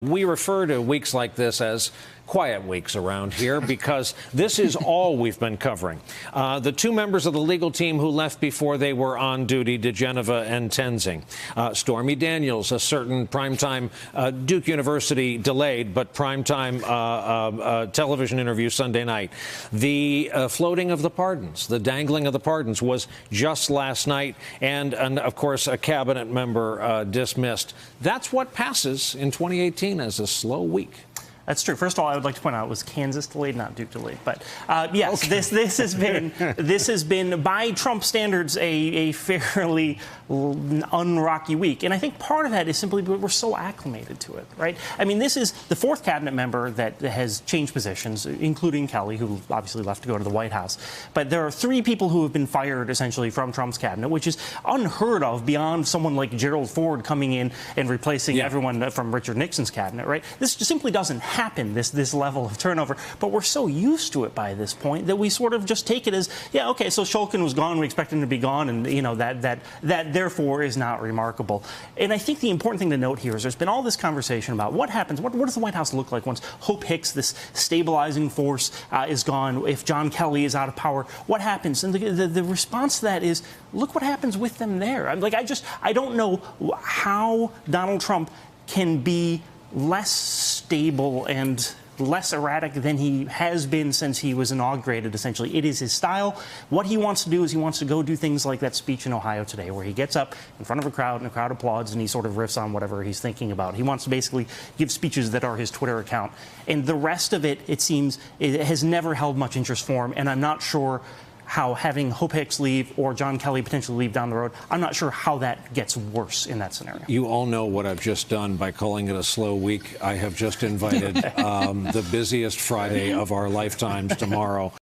We refer to weeks like this as quiet weeks around here because this is all we've been covering. The two members of the legal team who left before they were on duty, DeGeneva and Tenzing. Stormy Daniels, a certain primetime Duke University delayed, but primetime television interview Sunday night. The floating of the pardons, the dangling of the pardons was just last night, and of course, a cabinet member dismissed. That's what passes in 2018 as a slow week. That's true. First of all, I would like to point out it was Kansas delayed, not Duke delayed. But yes, okay. this has been by Trump standards a fairly unrocky week, and I think part of that is simply we're so acclimated to it, right? I mean, this is the fourth cabinet member that has changed positions, including Kelly, who obviously left to go to the White House. But there are three people who have been fired essentially from Trump's cabinet, which is unheard of beyond someone like Gerald Ford coming in and replacing everyone from Richard Nixon's cabinet, right? This just simply doesn't happen, this level of turnover. But we're so used to it by this point that we sort of just take it as, yeah, okay, so Shulkin was gone, we expect him to be gone, and you know that therefore is not remarkable. And I think the important thing to note here is there's been all this conversation about what happens, what does the White House look like once Hope Hicks, this stabilizing force, is gone, if John Kelly is out of power, what happens? And the response to that is, look what happens with them there. I don't know how Donald Trump can be less stable and less erratic than he has been since he was inaugurated, essentially. It is his style. What he wants to do is he wants to go do things like that speech in Ohio today, where he gets up in front of a crowd and the crowd applauds and he sort of riffs on whatever he's thinking about. He wants to basically give speeches that are his Twitter account. And the rest of it, it seems, it has never held much interest for him, and I'm not sure how having Hope Hicks leave or John Kelly potentially leave down the road, I'm not sure how that gets worse in that scenario. You all know what I've just done by calling it a slow week. I have just invited the busiest Friday of our lifetimes tomorrow.